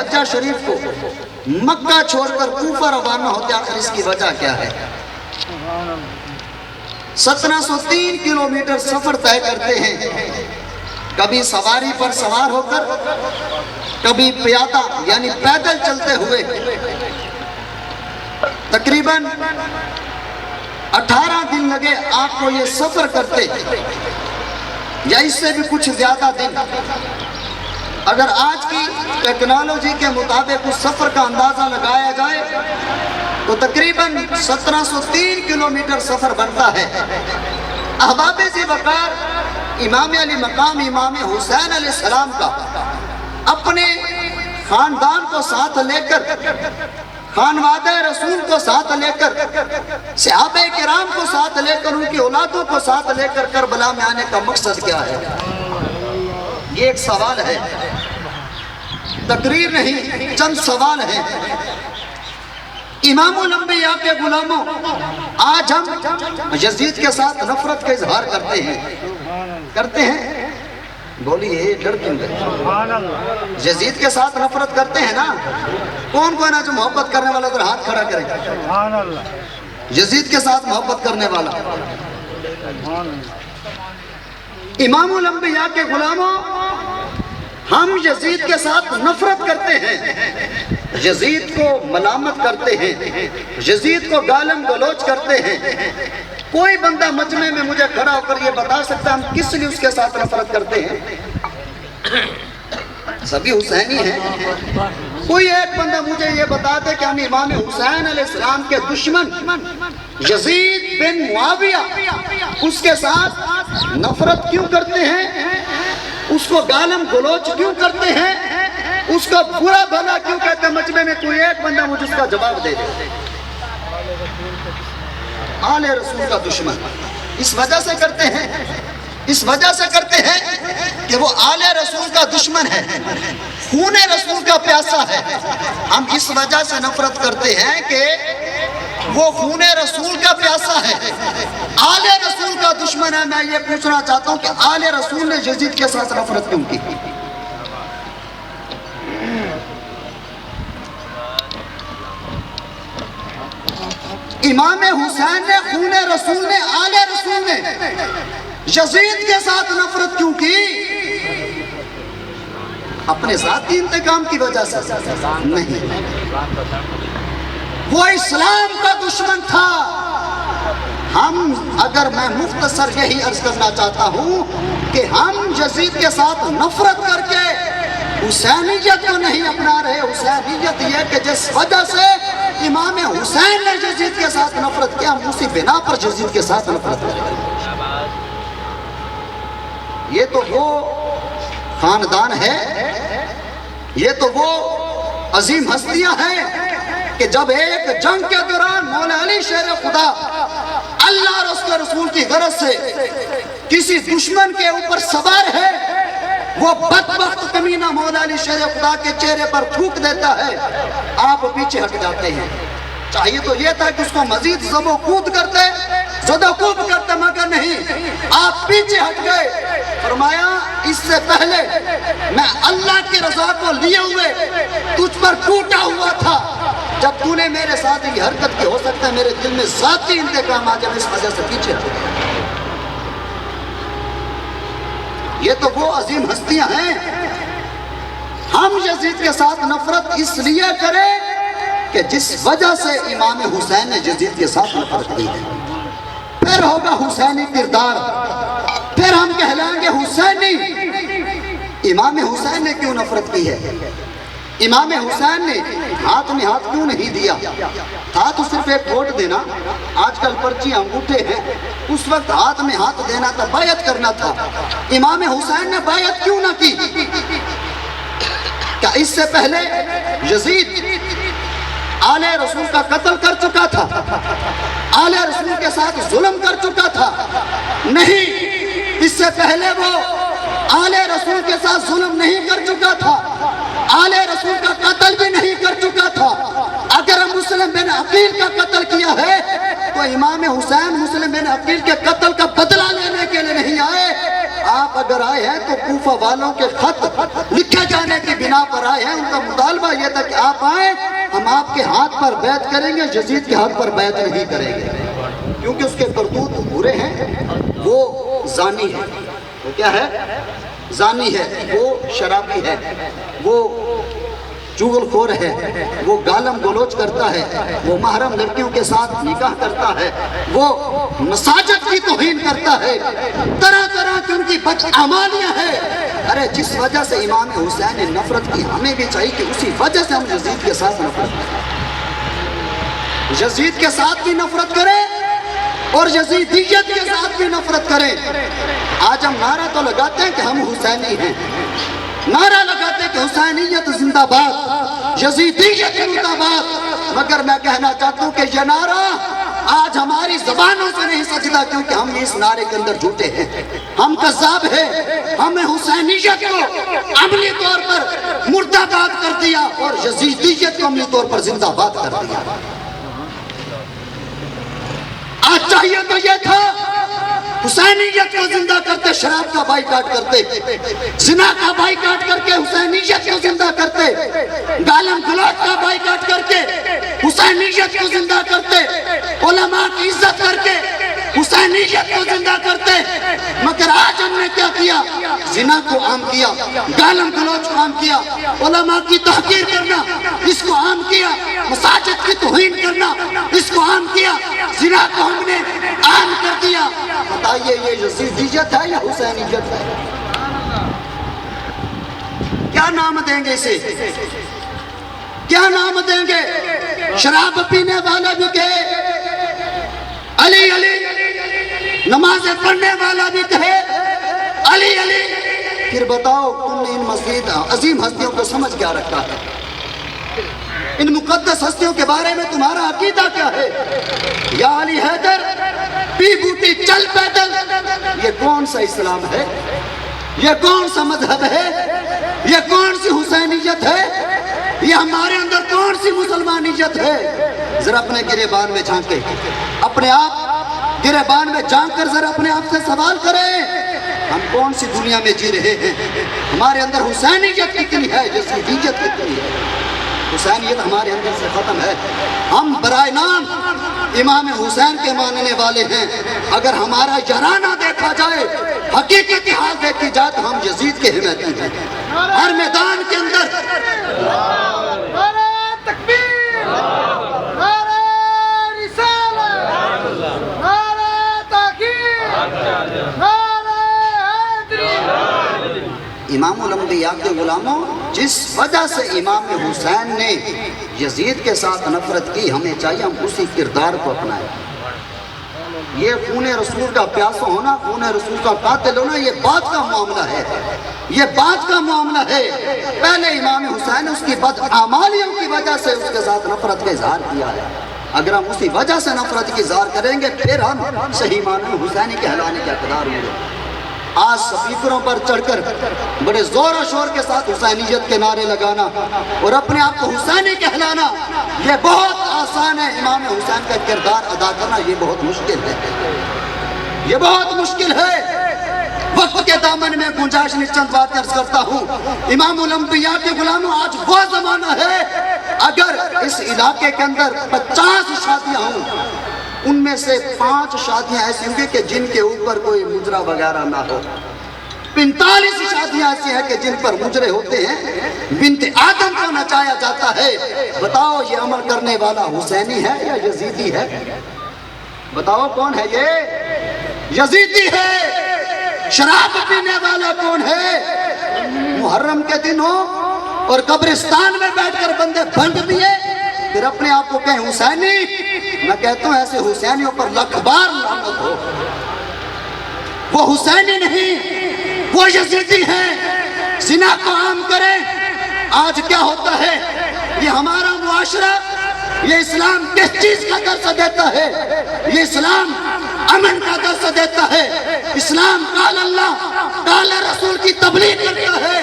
حجہ شریف کو مکہ چھوڑ کر کوفہ روانہ ہوتے، آخر اس کی وجہ کیا ہے؟ 1703 کلومیٹر سفر طے کرتے ہیں، کبھی سواری پر سوار ہو کر، کبھی پیادہ یعنی پیدل چلتے ہوئے، تقریباً 18 دن لگے آپ کو یہ سفر کرتے، یا اس سے بھی کچھ زیادہ دن۔ اگر آج کی ٹیکنالوجی کے مطابق اس سفر کا اندازہ لگایا جائے تو تقریباً 1703 کلومیٹر سفر بنتا ہے۔ احباب ذی وقار، امام علی مقام امام حسین علیہ السلام کا اپنے خاندان کو ساتھ لے کر، خانوادہ رسول کو ساتھ لے کر، صحابہ کرام کو ساتھ لے کر، ان کی اولادوں کو ساتھ لے کر کربلا میں آنے کا مقصد کیا ہے؟ یہ ایک سوال ہے، تقریر نہیں، چند سوال ہیں۔ امام الانبیاء کے غلاموں، آج ہم یزید کے ساتھ نفرت کا اظہار کرتے ہیں، بولیے ڈر کیوں گئے؟ یزید کے ساتھ نفرت کرتے ہیں نا؟ کون ہے نا جو محبت کرنے والا ادھر ہاتھ کھڑا کرے؟ یزید کے ساتھ محبت کرنے والا۔ امام الانبیاء کے غلاموں، ہم یزید کے ساتھ نفرت کرتے ہیں، یزید کو ملامت کرتے ہیں، یزید کو گالم گلوچ کرتے ہیں۔ کوئی بندہ مجمع میں مجھے کھڑا ہو کر یہ بتا سکتا ہے ہم کس لیے اس کے ساتھ نفرت کرتے ہیں؟ سبھی حسینی ہیں۔ کوئی ایک بندہ مجھے یہ بتا دے کہ ہم امام حسین علیہ السلام کے دشمن یزید بن معاویہ اس کے ساتھ نفرت کیوں کرتے ہیں؟ اس کو گالم گلوچ کیوں کرتے ہیں؟ اس کا برا بھلا کیوں کہتے ہیں؟ مجمع میں کوئی ایک بندہ مجھے اس کا جواب دے دے۔ آل رسول کا دشمن اس وجہ سے کرتے ہیں، اس وجہ سے کرتے ہیں کہ وہ آل رسول کا دشمن ہے، خون رسول کا پیاسا ہے۔ ہم اس وجہ سے نفرت کرتے ہیں کہ وہ خون رسول کا پیاسا ہے، آل رسول کا دشمن ہے۔ میں یہ پوچھنا چاہتا ہوں کہ آل رسول نے یزید کے ساتھ نفرت کیوں کی؟ امام حسین نے، خون رسول نے، آل رسول نے یزید کے ساتھ نفرت کیوں کی؟ اپنے ذاتی انتقام کی وجہ سے نہیں، وہ اسلام کا دشمن تھا۔ میں مختصر یہی عرض کرنا چاہتا ہوں کہ ہم یزید کے ساتھ نفرت کر کے حسینیت کو نہیں اپنا رہے۔ حسینیت یہ کہ جس وجہ سے امام حسین نے یزید کے ساتھ نفرت کیا، ہم اسی بنا پر یزید کے ساتھ نفرت کریں۔ یہ تو وہ خاندان ہے، یہ تو وہ عظیم ہستیاں ہیں کہ جب ایک جنگ کے دوران مولا علی شیر خدا اللہ اور اس کے رسول کی غرض سے کسی دشمن کے اوپر سوار ہے، وہ بدبخت کمینہ مولا علی شیر خدا کے چہرے پر تھوک دیتا ہے، آپ پیچھے ہٹ جاتے ہیں۔ چاہیے تو یہ تھا کہ اس کو مزید ضرب و کود کرتے، زد و کوب کرتے، مگر نہیں، آپ پیچھے ہٹ گئے۔ فرمایا اس سے پہلے میں اللہ کی رضا کو لیے ہوئے تجھ پر ٹوٹا ہوا تھا، جب تو نے میرے ساتھ یہ حرکت کی، ہو سکتا ہے میرے دل میں ذاتی انتقام آ جائے، اس وجہ سے پیچھے ہٹ گئے۔ یہ تو وہ عظیم ہستیاں ہیں۔ ہم یزید کے ساتھ نفرت اس لیے کریں کہ جس وجہ سے امام حسین نے یزید کے ساتھ نفرت کی ہے، پھر ہوگا حسینی کردار، پھر ہم کہلائیں گے حسینی۔ امام حسین نے کیوں نفرت کی ہے؟ امام حسین نے ہاتھ میں ہاتھ کیوں نہیں دیا؟ تھا تو صرف ایک ووٹ دینا، آج کل پرچی انگوٹھے ہیں، اس وقت ہاتھ میں ہاتھ دینا تھا، بیعت کرنا تھا۔ امام حسین نے بیعت کیوں نہ کی؟ کیا اس سے پہلے یزید آل رسول کا قتل کر چکا تھا، آل رسول کے ساتھ ظلم کر چکا تھا؟ نہیں، اس سے پہلے وہ آل رسول کے ساتھ ظلم نہیں کر چکا تھا، آل رسول کا قتل بھی نہیں کر چکا تھا۔ اگر مسلم بن عقیل کا قتل کیا ہے تو امام حسین مسلم بن عقیل کے قتل کا بدلہ لینے کے لیے نہیں آئے، آپ اگر آئے ہیں تو کوفہ والوں کے خط لکھے جانے کی بنا پر آئے ہیں. ان کا مطالبہ یہ تھا کہ آپ آئیں, ہم آپ کے ہاتھ پر بیعت کریں گے, یزید کے ہاتھ پر بیعت نہیں کریں گے, کیونکہ اس کے کرتوت برے ہیں. وہ زانی ہے. وہ کیا ہے؟ زانی ہے. وہ شرابی ہے. وہ چغل خور ہے. وہ گالم گلوچ کرتا ہے. وہ محرم لڑکیوں کے ساتھ نکاح کرتا ہے. وہ مساجد کی توہین کرتا ہے. طرح طرح کی ان کی بدعمالیاں ہیں. ارے جس وجہ سے امام حسین نے نفرت کی, ہمیں بھی چاہیے کہ اسی وجہ سے ہم یزید کے ساتھ نفرت کریں. یزید کے ساتھ بھی نفرت کریں اور یزیدیت کے ساتھ بھی نفرت کریں. آج ہم نعرہ تو لگاتے ہیں کہ ہم حسینی ہیں, نعرہ لگاتے ہیں کہ حسینیت زندہ باد, یزیدیت زندہ باد, مگر میں کہنا چاہتا ہوں کہ یہ نعرہ آج ہماری زبانوں سے نہیں سجدہ, کیونکہ ہم اس نعرے کے اندر جھوٹے ہیں, ہم کذاب ہیں. ہم نے حسینیت کو عملی طور پر مردہ باد کر دیا اور یزیدیت کو عملی طور پر زندہ باد کر دیا. آج چاہیے تو یہ تھا حسینیت کو زندہ کرتے, شراب کا بائیکاٹ کرتے, زنا کا بائیکاٹ کر کے حسینیت کو زندہ کرتے, گالم گلوچ کا بائیکاٹ کر کے حسینیت کو زندہ کرتے, علماء کی عزت کر کے حسینیت کو زندہ کرتے. مگر آج ہم نے کیا کیا؟ زنا کو عام کیا, گالم گلوچ کو عام کیا, علماء کی تحقیر کرنا اس کو عام کیا, مساجد کی توہین کرنا اس کو عام کیا, زنا کو ہم نے عام کر دیا. بتائیے یہ یزیدیت ہے یا حسینیت ہے؟ کیا نام دیں گے اسے؟ کیا نام دیں گے؟ شراب پینے والا بھی کہے علی علی, نماز پڑھنے والا بھی کہے علی علی. پھر بتاؤ تم نے ان مسجد عظیم ہستیوں کو سمجھ کیا رکھا ہے؟ ان مقدس ہستیوں کے بارے میں تمہارا عقیدہ کیا ہے؟ یا علی حیدر پی بوٹی چل پیدل, یہ کون سا اسلام ہے؟ یہ کون سا مذہب ہے؟ یہ کون سی حسینیت ہے؟ یہ ہمارے اندر کون سی مسلمانیت ہے؟ ذرا اپنے گریبان میں جھانکے, اپنے آپ گریبان میں جھانک کر ذرا اپنے آپ سے سوال کریں, ہم کون سی دنیا میں جی رہے ہیں؟ ہمارے اندر حسینیت کتنی ہے, یزیدیت کتنی ہے؟ حسینیت ہمارے اندر سے ختم ہے. ہم برائے نام امام حسین کے ماننے والے ہیں. اگر ہمارا یارانہ دیکھا جائے, حقیقت حال دیکھی جائے تو ہم یزید کے حمایتی ہیں. ہر میدان کے اندر نعرہ تکبیر, نعرہ رسالت, نعرہ تحقیق, نعرہ حیدری. امام الانبیاء کے غلاموں, جس وجہ سے امام حسین نے یزید کے ساتھ نفرت کی, ہمیں چاہیے ہم اسی کردار کو اپنائیں. یہ خون رسول کا پیاسا ہونا, خون رسول کا قاتل ہونا, یہ بات کا معاملہ ہے, یہ بات کا معاملہ ہے. پہلے امام حسین نے اس کی بدعمالیوں کی وجہ سے اس کے ساتھ نفرت کا اظہار کیا ہے. اگر ہم اسی وجہ سے نفرت کی اظہار کریں گے, پھر ہم صحیح معنی میں حسینی کہلانے کے حقدار ہوں گے. آج سپیکروں پر چڑھ کر بڑے زور و شور کے ساتھ حسینیت کے نعرے لگانا اور اپنے آپ کو حسینی کہلانا, یہ بہت آسان ہے. امام حسین کا کردار ادا کرنا یہ بہت مشکل ہے, یہ بہت مشکل ہے. وقت کے دامن میں گنجائش نہیں, چند باتیں عرض کرتا ہوں. امام الانبیاء کے غلاموں, آج وہ زمانہ ہے اگر اس علاقے کے اندر 50 شادیاں ہوں, ان میں سے 5 شادیاں ایسی ہوں گی کہ جن کے اوپر کوئی مجرا وغیرہ نہ ہو. 45 شادیاں ایسی ہیں کہ جن پر مجرے ہوتے ہیں, بنت آدم کو نچایا جاتا ہے. بتاؤ یہ عمل کرنے والا حسینی ہے یا یزیدی ہے؟ بتاؤ کون ہے یہ؟ یزیدی ہے. شراب پینے والا کون ہے؟ محرم کے دن ہو اور قبرستان میں بیٹھ کر بندے بھنگ پیے, پھر اپنے آپ کو کہیں حسینی. میں کہتا ہوں ایسے حسینیوں پر لکھ بار لعنت ہو. وہ حسینی نہیں, وہ یزیدی ہیں. زنا کو عام کریں. آج کیا ہوتا ہے, یہ ہمارا معاشرہ, یہ اسلام کس چیز کا درس دیتا ہے؟ یہ اسلام امن کا درس دیتا ہے. اسلام قال اللہ قال رسول کی تبلیغ کرتا ہے.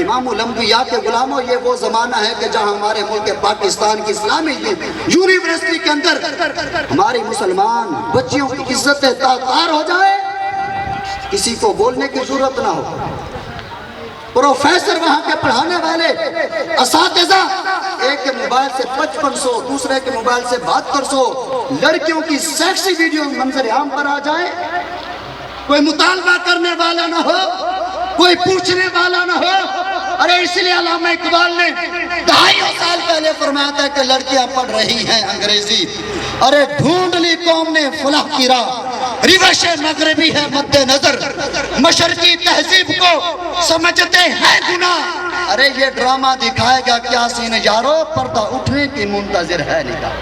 امام الانبیاء کے غلاموں, یہ وہ زمانہ ہے کہ جہاں ہمارے ملک پاکستان کی اسلامی یونیورسٹی کے اندر ہماری مسلمان بچیوں کی عزت تار ہو جائے. کسی کو بولنے کی ضرورت نہ ہو. پروفیسر وہاں کے پڑھانے والے اساتذہ ایک کے موبائل سے 5500 دوسرے کے موبائل سے 7200 لڑکیوں کی سیکسی ویڈیو منظر عام پر آ جائے. کوئی مطالبہ کرنے والا نہ ہو, کوئی پوچھنے والا نہ ہو. ارے اس لیے علامہ اقبال نے 250 سال پہلے فرمایا تھا کہ لڑکیاں پڑھ رہی ہیں انگریزی. ارے ڈھونڈ لی قوم نے فلاح کی راہ, روش مغربی ہے مد نظر, مشرقی تہذیب کو سمجھتے ہیں گناہ. ارے یہ ڈرامہ دکھائے گا کیا سین یارو, پردہ اٹھنے کی منتظر ہے نگاہ,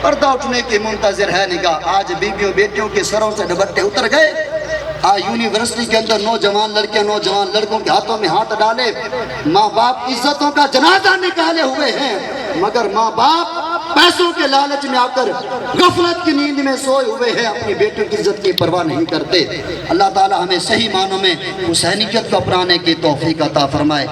پردہ اٹھنے کی منتظر ہے نگاہ. آج بیویوں بیٹیوں کے سروں سے دوپٹے اتر گئے. یونیورسٹی کے اندر نوجوان لڑکیاں نوجوان لڑکوں کے ہاتھوں میں ہاتھ ڈالے, ماں باپ عزتوں کا جنازہ نکالے ہوئے ہیں, مگر ماں باپ پیسوں کے لالچ میں آ کر غفلت کی نیند میں سوئے ہوئے ہیں, اپنی بیٹیوں کی عزت کی پرواہ نہیں کرتے. اللہ تعالی ہمیں صحیح معنوں میں حسینیت کو اپنانے کی توفیق عطا فرمائے.